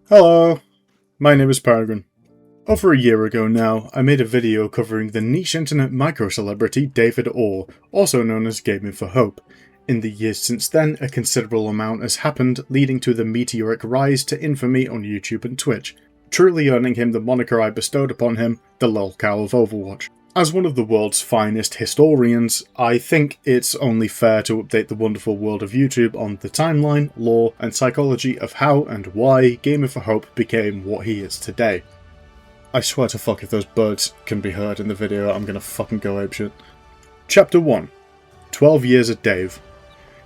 Hello, my name is Peregrine. Over a year ago now, I made a video covering the niche internet micro-celebrity David Orr, also known as Gaming for Hope. In the years since then, a considerable amount has happened, leading to the meteoric rise to infamy on YouTube and Twitch, truly earning him the moniker I bestowed upon him, the LolCow of Overwatch. As one of the world's finest historians, I think it's only fair to update the wonderful world of YouTube on the timeline, lore, and psychology of how and why Gamer for Hope became what he is today. I swear to fuck if those birds can be heard in the video, I'm gonna fucking go apeshit. Chapter 1. 12 Years at Dave.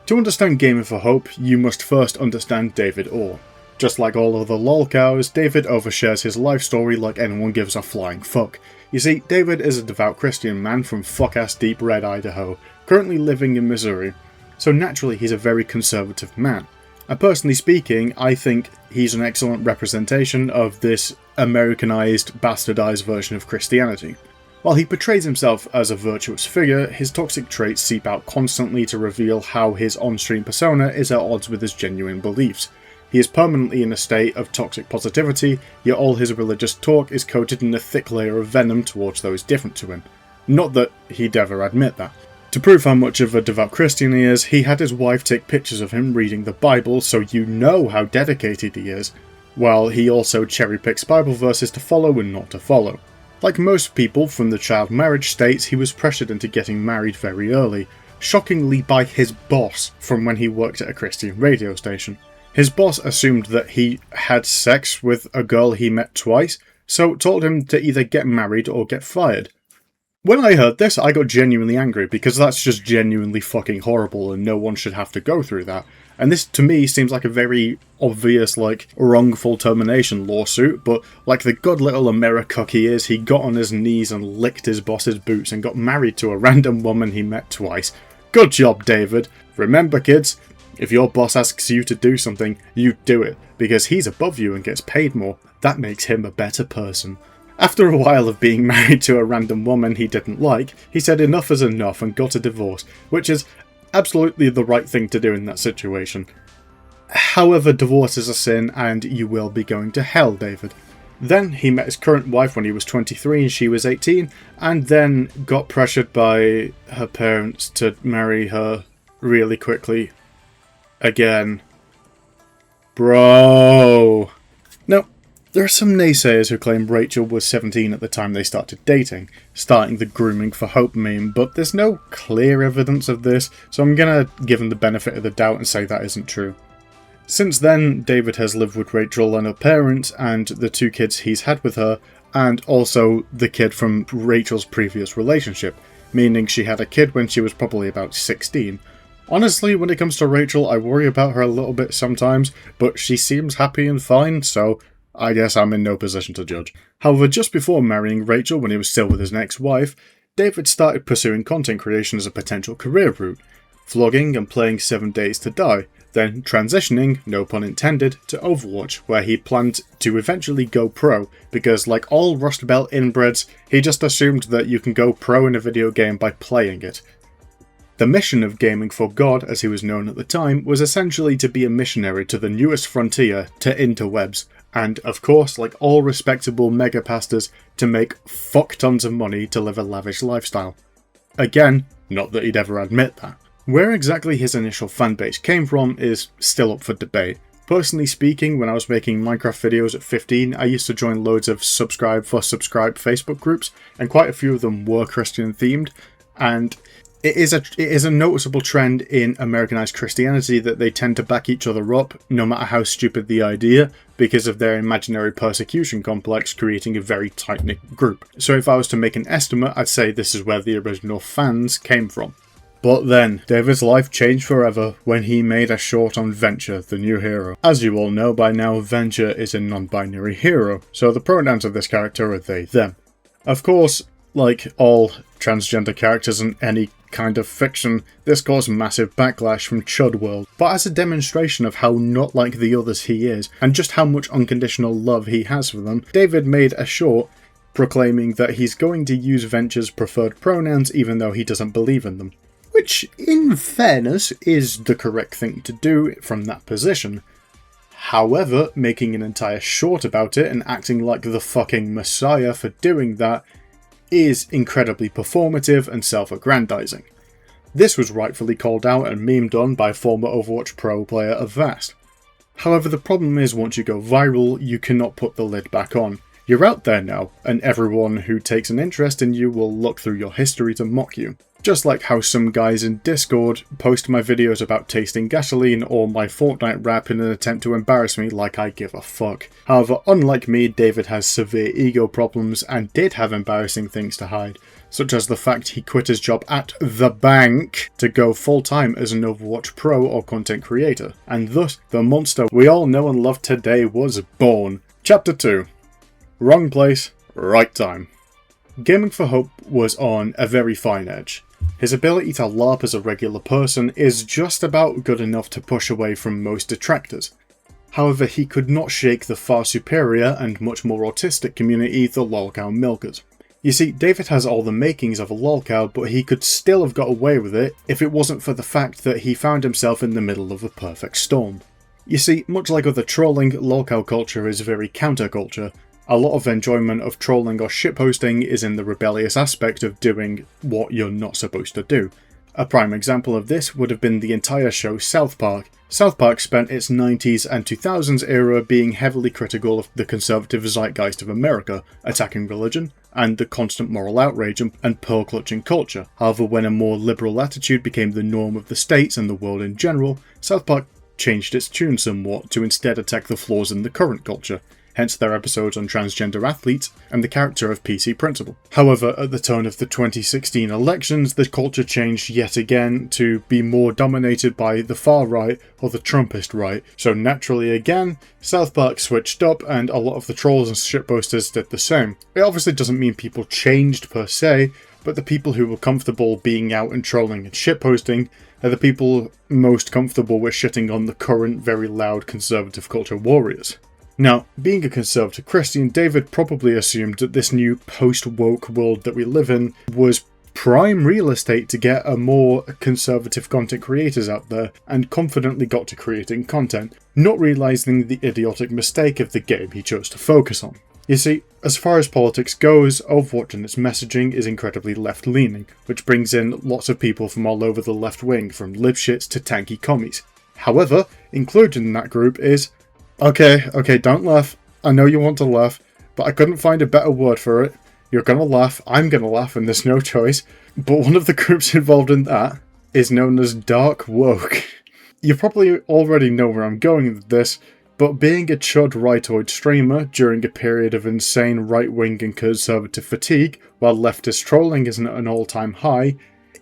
To understand Gamer for Hope, you must first understand David Orr. Just like all other LolCows, David overshares his life story like anyone gives a flying fuck. You see, David is a devout Christian man from fuck-ass deep red Idaho, currently living in Missouri, so naturally he's a very conservative man. And personally speaking, I think he's an excellent representation of this Americanized, bastardized version of Christianity. While he portrays himself as a virtuous figure, his toxic traits seep out constantly to reveal how his on-stream persona is at odds with his genuine beliefs. He is permanently in a state of toxic positivity, yet all his religious talk is coated in a thick layer of venom towards those different to him. Not that he'd ever admit that. To prove how much of a devout Christian he is, he had his wife take pictures of him reading the Bible so you know how dedicated he is, while he also cherry-picks Bible verses to follow and not to follow. Like most people from the child marriage states, he was pressured into getting married very early, shockingly by his boss from when he worked at a Christian radio station. His boss assumed that he had sex with a girl he met twice, so told him to either get married or get fired. When I heard this, I got genuinely angry, because that's just genuinely fucking horrible and no one should have to go through that. And this, to me, seems like a very obvious, wrongful termination lawsuit, but like the good little Americuck he is, he got on his knees and licked his boss's boots and got married to a random woman he met twice. Good job, David. Remember, kids, if your boss asks you to do something, you do it, because he's above you and gets paid more. That makes him a better person. After a while of being married to a random woman he didn't like, he said enough is enough and got a divorce, which is absolutely the right thing to do in that situation. However, divorce is a sin and you will be going to hell, David. Then he met his current wife when he was 23 and she was 18, and then got pressured by her parents to marry her really quickly. Again. Bro. Now, there are some naysayers who claim Rachel was 17 at the time they started dating, starting the grooming for hope meme, but there's no clear evidence of this, so I'm gonna give him the benefit of the doubt and say that isn't true. Since then, David has lived with Rachel and her parents, and the 2 kids he's had with her, and also the kid from Rachel's previous relationship, meaning she had a kid when she was probably about 16. Honestly, when it comes to Rachel, I worry about her a little bit sometimes, but she seems happy and fine, so I guess I'm in no position to judge. However, just before marrying Rachel when he was still with his ex-wife, David started pursuing content creation as a potential career route, vlogging and playing 7 Days to Die, then transitioning, no pun intended, to Overwatch, where he planned to eventually go pro, because like all Rust Belt inbreds, he just assumed that you can go pro in a video game by playing it. The mission of Gaming for God, as he was known at the time, was essentially to be a missionary to the newest frontier, to interwebs, and of course, like all respectable megapastors, to make fuck tons of money to live a lavish lifestyle. Again, not that he'd ever admit that. Where exactly his initial fanbase came from is still up for debate. Personally speaking, when I was making Minecraft videos at 15, I used to join loads of subscribe for subscribe Facebook groups, and quite a few of them were Christian themed, and it is a noticeable trend in Americanized Christianity that they tend to back each other up, no matter how stupid the idea, because of their imaginary persecution complex, creating a very tight-knit group. So if I was to make an estimate, I'd say this is where the original fans came from. But then, David's life changed forever when he made a short on Venture, the new hero. As you all know by now, Venture is a non-binary hero, so the pronouns of this character are they, them. Of course, like all transgender characters in any kind of fiction, this caused massive backlash from Chud World, but as a demonstration of how not like the others he is, and just how much unconditional love he has for them, David made a short proclaiming that he's going to use Venture's preferred pronouns even though he doesn't believe in them. Which, in fairness, is the correct thing to do from that position. However, making an entire short about it and acting like the fucking messiah for doing that is incredibly performative and self-aggrandizing. This was rightfully called out and memed on by former Overwatch Pro player Avast. However, the problem is once you go viral, you cannot put the lid back on. You're out there now, and everyone who takes an interest in you will look through your history to mock you. Just like how some guys in Discord post my videos about tasting gasoline or my Fortnite rap in an attempt to embarrass me like I give a fuck. However, unlike me, David has severe ego problems and did have embarrassing things to hide, such as the fact he quit his job at the bank to go full-time as an Overwatch pro or content creator, and thus the monster we all know and love today was born. Chapter 2. Wrong place, right time. Gaming for Hope was on a very fine edge. His ability to LARP as a regular person is just about good enough to push away from most detractors. However, he could not shake the far superior and much more autistic community the LolCow milkers. You see, David has all the makings of a LolCow, but he could still have got away with it if it wasn't for the fact that he found himself in the middle of a perfect storm. You see, much like other trolling, LolCow culture is very counterculture. A lot of enjoyment of trolling or shitposting is in the rebellious aspect of doing what you're not supposed to do. A prime example of this would have been the entire show South Park. South Park spent its 90s and 2000s era being heavily critical of the conservative zeitgeist of America, attacking religion, and the constant moral outrage and pearl-clutching culture. However, when a more liberal attitude became the norm of the States and the world in general, South Park changed its tune somewhat to instead attack the flaws in the current culture. Hence their episodes on transgender athletes and the character of PC Principal. However, at the turn of the 2016 elections, the culture changed yet again to be more dominated by the far right or the Trumpist right. So naturally again, South Park switched up and a lot of the trolls and shitposters did the same. It obviously doesn't mean people changed per se, but the people who were comfortable being out and trolling and shitposting are the people most comfortable with shitting on the current very loud conservative culture warriors. Now, being a conservative Christian, David probably assumed that this new post-woke world that we live in was prime real estate to get a more conservative content creators out there, and confidently got to creating content, not realising the idiotic mistake of the game he chose to focus on. You see, as far as politics goes, Overwatch and its messaging is incredibly left-leaning, which brings in lots of people from all over the left wing, from libshits to tanky commies. However, included in that group is Okay, don't laugh. I know you want to laugh, but I couldn't find a better word for it. You're gonna laugh, I'm gonna laugh, and there's no choice. But one of the groups involved in that is known as Dark Woke. You probably already know where I'm going with this, but being a chud rightoid streamer during a period of insane right-wing and conservative fatigue, while leftist trolling is at an all-time high,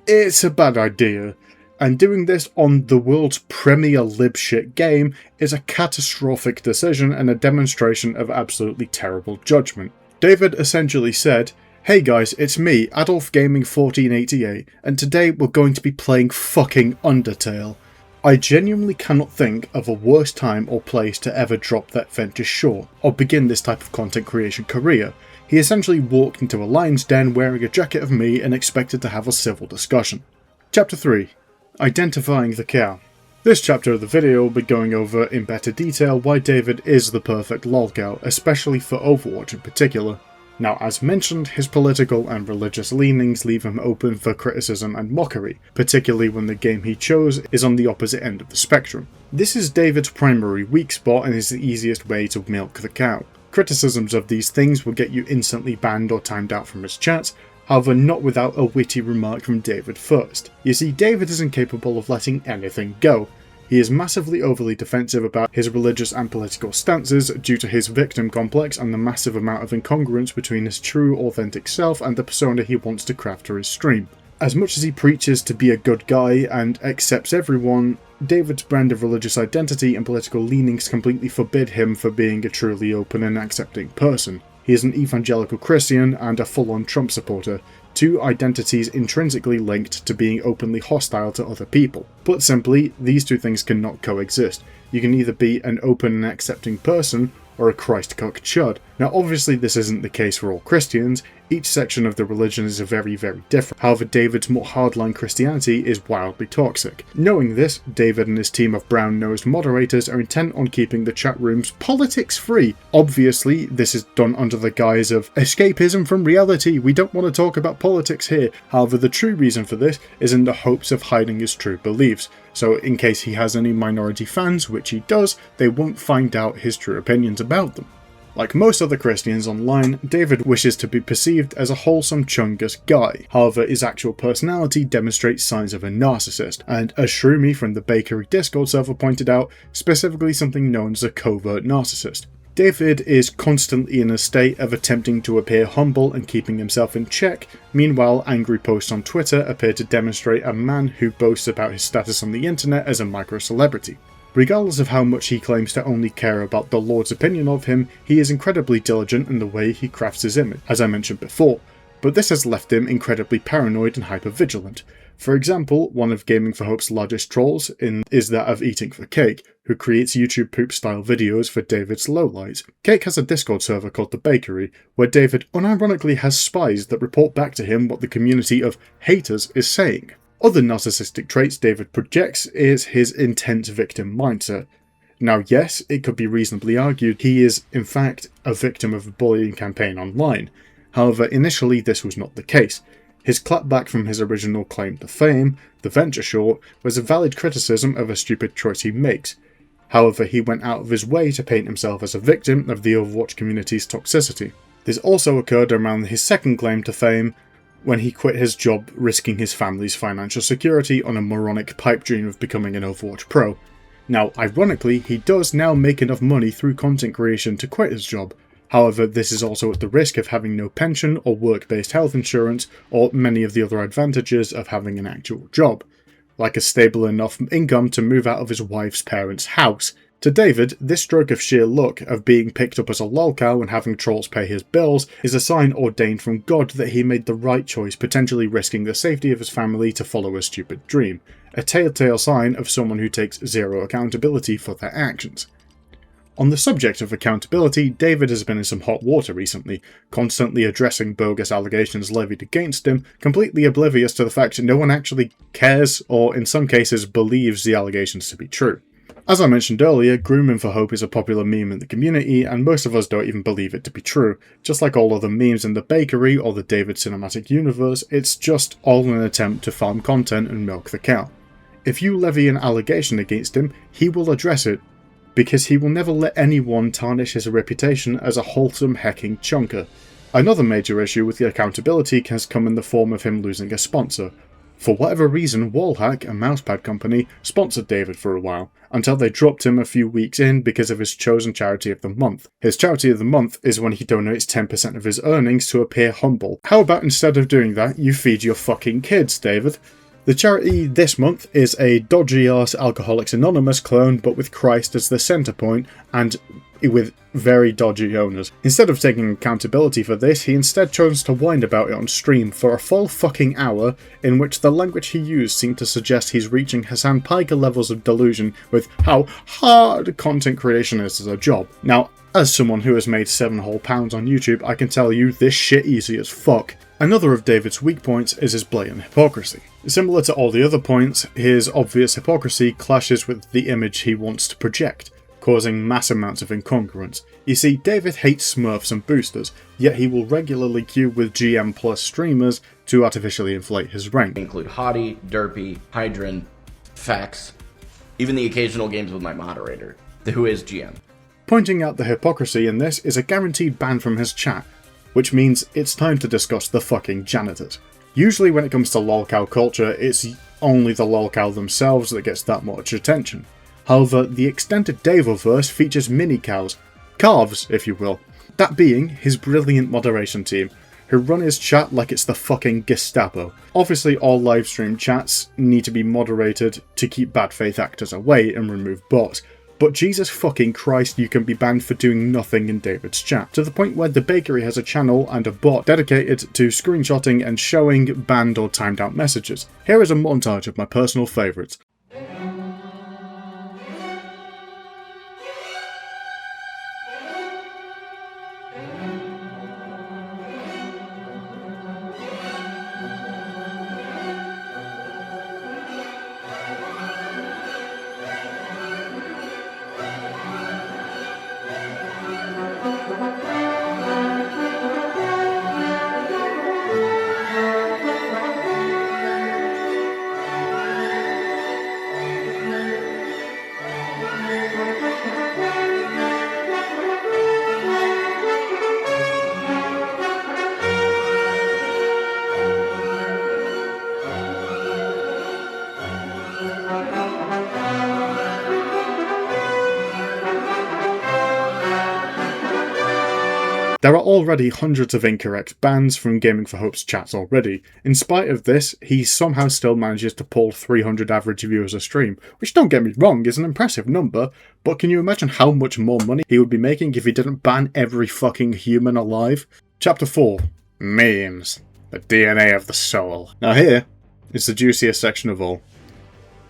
it's a bad idea. And doing this on the world's premier libshit game is a catastrophic decision and a demonstration of absolutely terrible judgment. David essentially said, "Hey guys, it's me, Adolf Gaming 1488, and today we're going to be playing fucking Undertale." I genuinely cannot think of a worse time or place to ever drop that venture short, or begin this type of content creation career. He essentially walked into a lion's den wearing a jacket of me and expected to have a civil discussion. Chapter 3. Identifying the cow. This chapter of the video will be going over in better detail why David is the perfect LolCow, especially for Overwatch in particular. Now, as mentioned, his political and religious leanings leave him open for criticism and mockery, particularly when the game he chose is on the opposite end of the spectrum. This is David's primary weak spot and is the easiest way to milk the cow. Criticisms of these things will get you instantly banned or timed out from his chats, however not without a witty remark from David first. You see, David is incapable of letting anything go. He is massively overly defensive about his religious and political stances due to his victim complex and the massive amount of incongruence between his true, authentic self and the persona he wants to craft for his stream. As much as he preaches to be a good guy and accepts everyone, David's brand of religious identity and political leanings completely forbid him from being a truly open and accepting person. He is an evangelical Christian and a full-on Trump supporter, two identities intrinsically linked to being openly hostile to other people. Put simply, these two things cannot coexist. You can either be an open and accepting person, or a Christ-cuck chud. Now obviously this isn't the case for all Christians, Each section of the religion is very, very different. However, David's more hardline Christianity is wildly toxic. Knowing this, David and his team of brown-nosed moderators are intent on keeping the chat rooms politics-free. Obviously, this is done under the guise of escapism from reality. We don't want to talk about politics here. However, the true reason for this is in the hopes of hiding his true beliefs. So in case he has any minority fans, which he does, they won't find out his true opinions about them. Like most other Christians online, David wishes to be perceived as a wholesome Chungus guy. However, his actual personality demonstrates signs of a narcissist, and as Shroomy from the Bakery Discord server pointed out, specifically something known as a covert narcissist. David is constantly in a state of attempting to appear humble and keeping himself in check. Meanwhile, angry posts on Twitter appear to demonstrate a man who boasts about his status on the internet as a micro-celebrity. Regardless of how much he claims to only care about the Lord's opinion of him, he is incredibly diligent in the way he crafts his image, as I mentioned before, but this has left him incredibly paranoid and hyper-vigilant. For example, one of Gaming for Hope's largest trolls is that of Eating for Cake, who creates YouTube poop-style videos for David's lowlights. Cake has a Discord server called The Bakery, where David unironically has spies that report back to him what the community of haters is saying. Other narcissistic traits David projects is his intense victim mindset. Now yes, it could be reasonably argued he is in fact a victim of a bullying campaign online. However, initially this was not the case. His clapback from his original claim to fame, the Venture Short, was a valid criticism of a stupid choice he makes. However, he went out of his way to paint himself as a victim of the Overwatch community's toxicity. This also occurred around his second claim to fame, when he quit his job risking his family's financial security on a moronic pipe dream of becoming an Overwatch pro. Now, ironically, he does now make enough money through content creation to quit his job. However, this is also at the risk of having no pension or work-based health insurance, or many of the other advantages of having an actual job, like a stable enough income to move out of his wife's parents' house. To David, this stroke of sheer luck of being picked up as a LolCow and having trolls pay his bills is a sign ordained from God that he made the right choice, potentially risking the safety of his family to follow a stupid dream. A telltale sign of someone who takes zero accountability for their actions. On the subject of accountability, David has been in some hot water recently, constantly addressing bogus allegations levied against him, completely oblivious to the fact that no one actually cares or in some cases believes the allegations to be true. As I mentioned earlier, Grooming for Hope is a popular meme in the community, and most of us don't even believe it to be true. Just like all other memes in the Bakery or the David Cinematic Universe, it's just all an attempt to farm content and milk the cow. If you levy an allegation against him, he will address it, because he will never let anyone tarnish his reputation as a wholesome hecking chunker. Another major issue with the accountability has come in the form of him losing a sponsor. For whatever reason, Wallhack, a mousepad company, sponsored David for a while, until they dropped him a few weeks in because of his chosen charity of the month. His charity of the month is when he donates 10% of his earnings to appear humble. How about instead of doing that, you feed your fucking kids, David? The charity this month is a dodgy-ass Alcoholics Anonymous clone, but with Christ as the centre point, and with very dodgy owners. Instead of taking accountability for this, he instead chose to whine about it on stream for a full fucking hour, in which the language he used seemed to suggest he's reaching Hassan Piker levels of delusion with how hard content creation is as a job. Now, as someone who has made £7 whole on YouTube, I can tell you this shit easy as fuck. Another of David's weak points is his blatant hypocrisy. Similar to all the other points, his obvious hypocrisy clashes with the image he wants to project, causing mass amounts of incongruence. You see, David hates Smurfs and boosters, yet he will regularly queue with GM plus streamers to artificially inflate his rank. Include Hottie, Derpy, Hydran, Fax, even the occasional games with my moderator, who is GM. Pointing out the hypocrisy in this is a guaranteed ban from his chat, which means it's time to discuss the fucking janitors. Usually when it comes to LolCow culture, it's only the LolCow themselves that gets that much attention. However, the extended Davoverse features mini-cows, calves if you will, that being his brilliant moderation team, who run his chat like it's the fucking Gestapo. Obviously all livestream chats need to be moderated to keep bad faith actors away and remove bots, but Jesus fucking Christ, you can be banned for doing nothing in David's chat, to the point where the Bakery has a channel and a bot dedicated to screenshotting and showing banned or timed out messages. Here is a montage of my personal favourites. There are already hundreds of incorrect bans from Gaming for Hope's chats already. In spite of this, he somehow still manages to pull 300 average viewers a stream, which, don't get me wrong, is an impressive number, but can you imagine how much more money he would be making if he didn't ban every fucking human alive? Chapter 4. Memes. The DNA of the soul. Now here is the juiciest section of all.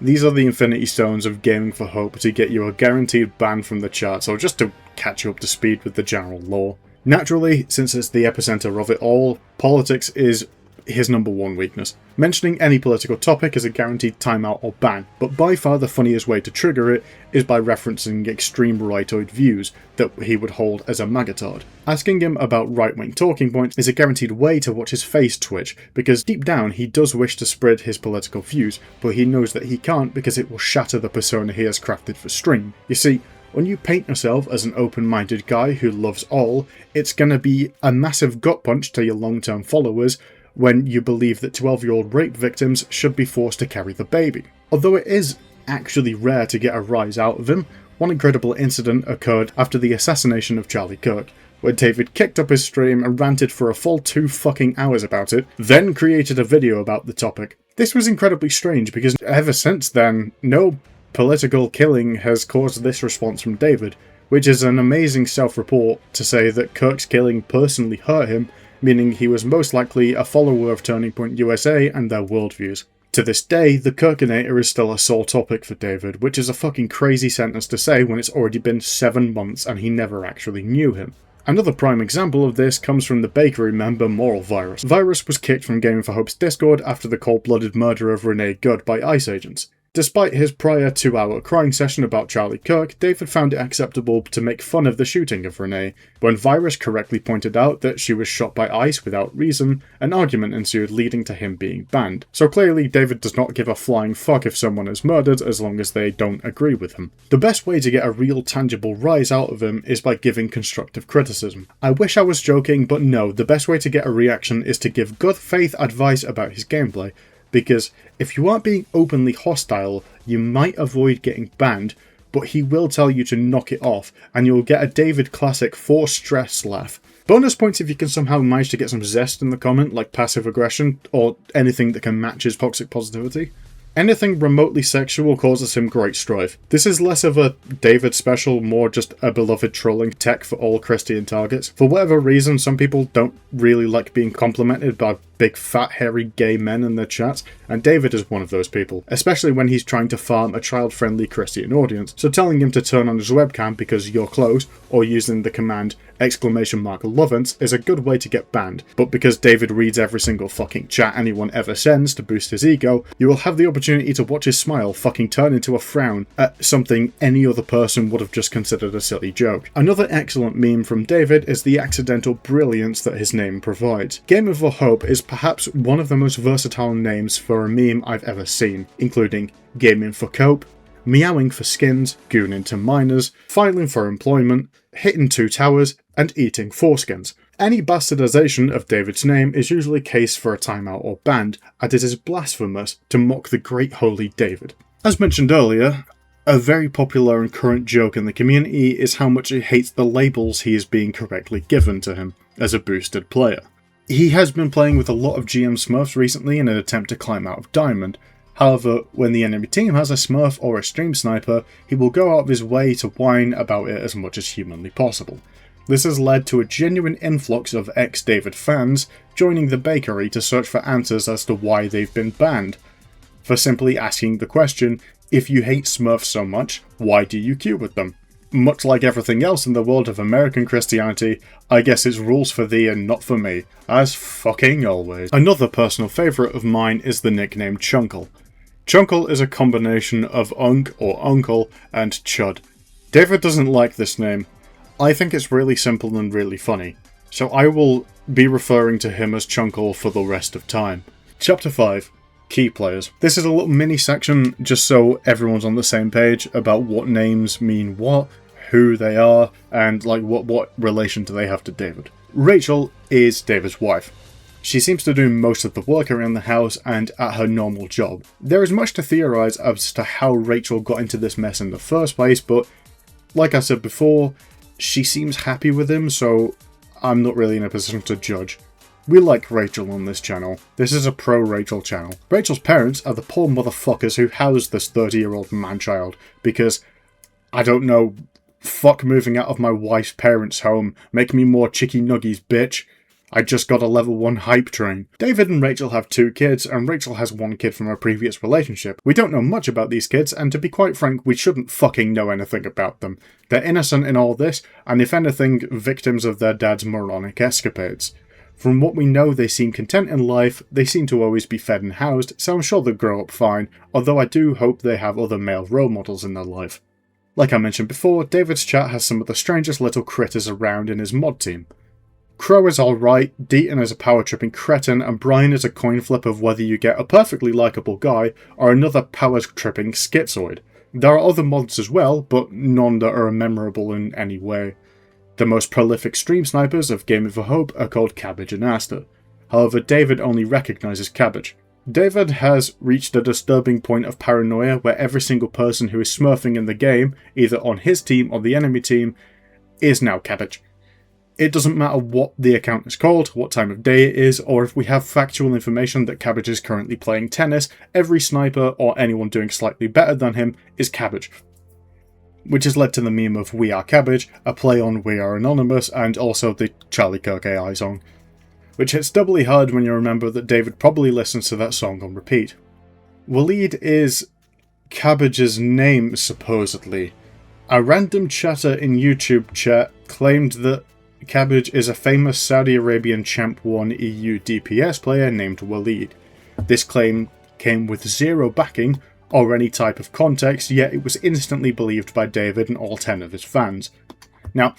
These are the Infinity Stones of Gaming for Hope to get you a guaranteed ban from the charts, or just to catch you up to speed with the general lore. Naturally, since it's the epicenter of it all, politics is his number one weakness. Mentioning any political topic is a guaranteed timeout or ban, but by far the funniest way to trigger it is by referencing extreme rightoid views that he would hold as a magatard. Asking him about right-wing talking points is a guaranteed way to watch his face twitch, because deep down he does wish to spread his political views, but he knows that he can't because it will shatter the persona he has crafted for stream. You see, when you paint yourself as an open-minded guy who loves all, it's gonna be a massive gut punch to your long-term followers when you believe that 12-year-old rape victims should be forced to carry the baby. Although it is actually rare to get a rise out of him, one incredible incident occurred after the assassination of Charlie Kirk, where David kicked up his stream and ranted for a full 2 fucking hours about it, then created a video about the topic. This was incredibly strange because ever since then, no political killing has caused this response from David, which is an amazing self-report to say that Kirk's killing personally hurt him, meaning he was most likely a follower of Turning Point USA and their worldviews. To this day, the Kirkinator is still a sore topic for David, which is a fucking crazy sentence to say when it's already been 7 months and he never actually knew him. Another prime example of this comes from the bakery member Moral Virus. Virus was kicked from Gaming for Hope's Discord after the cold-blooded murder of Renee Good by ICE agents. Despite his prior 2-hour crying session about Charlie Kirk, David found it acceptable to make fun of the shooting of Renee. When Virus correctly pointed out that she was shot by ICE without reason, an argument ensued leading to him being banned. So clearly David does not give a flying fuck if someone is murdered as long as they don't agree with him. The best way to get a real tangible rise out of him is by giving constructive criticism. I wish I was joking, but no, the best way to get a reaction is to give good faith advice about his gameplay. Because if you aren't being openly hostile, you might avoid getting banned, but he will tell you to knock it off, and you'll get a David classic forced stress laugh. Bonus points if you can somehow manage to get some zest in the comment, like passive aggression, or anything that can match his toxic positivity. Anything remotely sexual causes him great strife. This is less of a David special, more just a beloved trolling tech for all Christian targets. For whatever reason, some people don't really like being complimented by big fat hairy gay men in their chats, and David is one of those people, especially when he's trying to farm a child-friendly Christian audience. So telling him to turn on his webcam because you're close, or using the command !Lovance is a good way to get banned, but because David reads every single fucking chat anyone ever sends to boost his ego, you will have the opportunity to watch his smile fucking turn into a frown at something any other person would have just considered a silly joke. Another excellent meme from David is the accidental brilliance that his name provides. Gaming for Hope is perhaps one of the most versatile names for a meme I've ever seen, including Gaming for Cope, Meowing for Skins, Gooning to Miners, Filing for Employment, Hitting 2 Towers, and Eating Foreskins. Any bastardization of David's name is usually case for a timeout or banned, as it is blasphemous to mock the great holy David. As mentioned earlier, a very popular and current joke in the community is how much he hates the labels he is being correctly given to him as a boosted player. He has been playing with a lot of GM Smurfs recently in an attempt to climb out of Diamond. However, when the enemy team has a Smurf or a Stream Sniper, he will go out of his way to whine about it as much as humanly possible. This has led to a genuine influx of ex-David fans joining the bakery to search for answers as to why they've been banned. For simply asking the question, if you hate Smurfs so much, why do you queue with them? Much like everything else in the world of American Christianity, I guess it's rules for thee and not for me, as fucking always. Another personal favourite of mine is the nickname Chunkle. Chunkle is a combination of Unk or Uncle and Chud. David doesn't like this name. I think it's really simple and really funny, so I will be referring to him as Chunkle for the rest of time. Chapter 5. Key players. This is a little mini section just so everyone's on the same page about what names mean what, who they are, and like what relation do they have to David. Rachel is David's wife. She seems to do most of the work around the house and at her normal job. There is much to theorise as to how Rachel got into this mess in the first place, but like I said before, she seems happy with him, so I'm not really in a position to judge. We like Rachel on this channel. This is a pro-Rachel channel. Rachel's parents are the poor motherfuckers who housed this 30-year-old man-child because, I don't know, fuck moving out of my wife's parents' home, make me more chicky nuggies, bitch. I just got a level 1 hype train. David and Rachel have 2 kids, and Rachel has 1 kid from a previous relationship. We don't know much about these kids, and to be quite frank, we shouldn't fucking know anything about them. They're innocent in all this, and if anything, victims of their dad's moronic escapades. From what we know, they seem content in life, they seem to always be fed and housed, so I'm sure they'll grow up fine, although I do hope they have other male role models in their life. Like I mentioned before, David's chat has some of the strangest little critters around in his mod team. Crow is alright, Deaton is a power-tripping cretin, and Brian is a coin flip of whether you get a perfectly likeable guy or another power-tripping schizoid. There are other mods as well, but none that are memorable in any way. The most prolific stream snipers of Gaming for Hope are called Cabbage and Aster. However, David only recognises Cabbage. David has reached a disturbing point of paranoia where every single person who is smurfing in the game, either on his team or the enemy team, is now Cabbage. It doesn't matter what the account is called, what time of day it is, or if we have factual information that Cabbage is currently playing tennis, every sniper or anyone doing slightly better than him is Cabbage. Which has led to the meme of We Are Cabbage, a play on We Are Anonymous, and also the Charlie Kirk AI song. Which hits doubly hard when you remember that David probably listens to that song on repeat. Waleed is Cabbage's name, supposedly. A random chatter in YouTube chat claimed that Cabbage is a famous Saudi Arabian Champ 1 EU DPS player named Waleed. This claim came with zero backing or any type of context, yet it was instantly believed by David and all 10 of his fans. Now,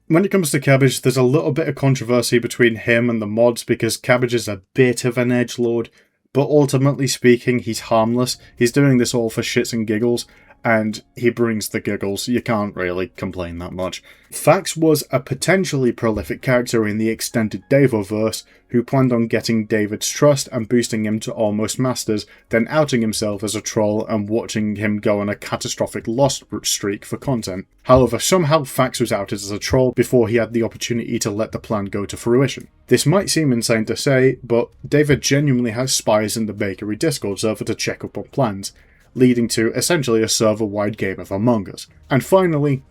when it comes to Cabbage, there's a little bit of controversy between him and the mods because Cabbage is a bit of an edgelord, but ultimately speaking, he's harmless. He's doing this all for shits and giggles, and he brings the giggles. You can't really complain that much. Fax was a potentially prolific character in the extended Davoverse who planned on getting David's trust and boosting him to almost masters, then outing himself as a troll and watching him go on a catastrophic lost streak for content. However, somehow Fax was outed as a troll before he had the opportunity to let the plan go to fruition. This might seem insane to say, but David genuinely has spies in the Bakery Discord server to check up on plans, leading to essentially a server-wide game of Among Us. And finally,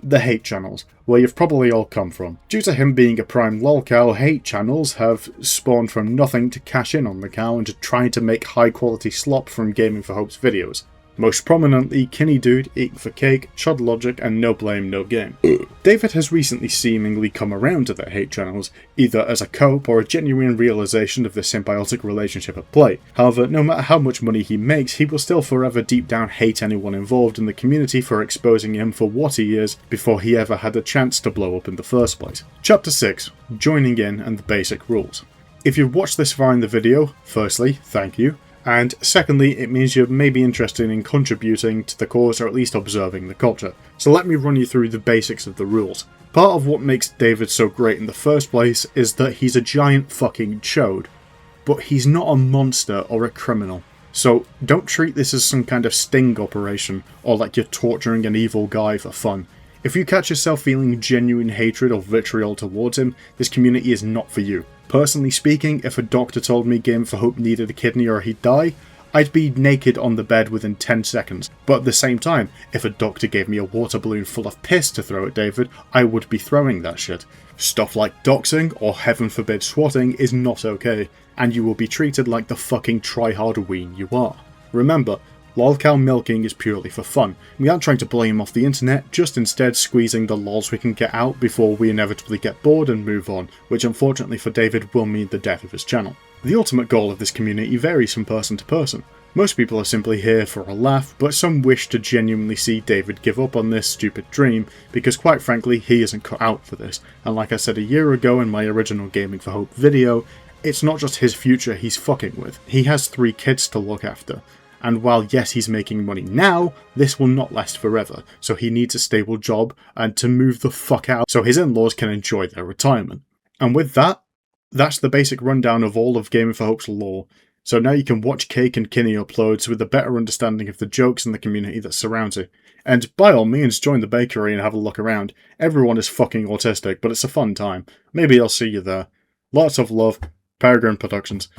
the hate channels, where you've probably all come from. Due to him being a prime LolCow, hate channels have spawned from nothing to cash in on the cow and to try to make high-quality slop from Gaming for Hope's videos. Most prominently, Kinney Dude, Eating for Cake, Chud Logic, and No Blame No Game. David has recently seemingly come around to their hate channels, either as a cope or a genuine realization of the symbiotic relationship at play. However, no matter how much money he makes, he will still forever deep down hate anyone involved in the community for exposing him for what he is before he ever had a chance to blow up in the first place. Chapter 6. Joining in and the basic rules. If you've watched this far in the video, firstly, thank you. And secondly, it means you're maybe interested in contributing to the cause or at least observing the culture. So let me run you through the basics of the rules. Part of what makes David so great in the first place is that he's a giant fucking chode. But he's not a monster or a criminal. So don't treat this as some kind of sting operation or like you're torturing an evil guy for fun. If you catch yourself feeling genuine hatred or vitriol towards him, this community is not for you. Personally speaking, if a doctor told me Game for Hope needed a kidney or he'd die, I'd be naked on the bed within 10 seconds. But at the same time, if a doctor gave me a water balloon full of piss to throw at David, I would be throwing that shit. Stuff like doxing or heaven forbid swatting is not okay, and you will be treated like the fucking try-hard ween you are. Remember, LolCow milking is purely for fun. We aren't trying to blame off the internet, just instead squeezing the lols we can get out before we inevitably get bored and move on, which unfortunately for David will mean the death of his channel. The ultimate goal of this community varies from person to person. Most people are simply here for a laugh, but some wish to genuinely see David give up on this stupid dream, because quite frankly he isn't cut out for this, and like I said a year ago in my original Gaming for Hope video, it's not just his future he's fucking with. He has 3 kids to look after. And while yes, he's making money now, this will not last forever, so he needs a stable job and to move the fuck out so his in-laws can enjoy their retirement. And with that, that's the basic rundown of all of Gaming for Hope's lore. So now you can watch Cake and Kinney uploads with a better understanding of the jokes and the community that surrounds it. And by all means, join the bakery and have a look around. Everyone is fucking autistic, but it's a fun time. Maybe I'll see you there. Lots of love, Peregrine Productions.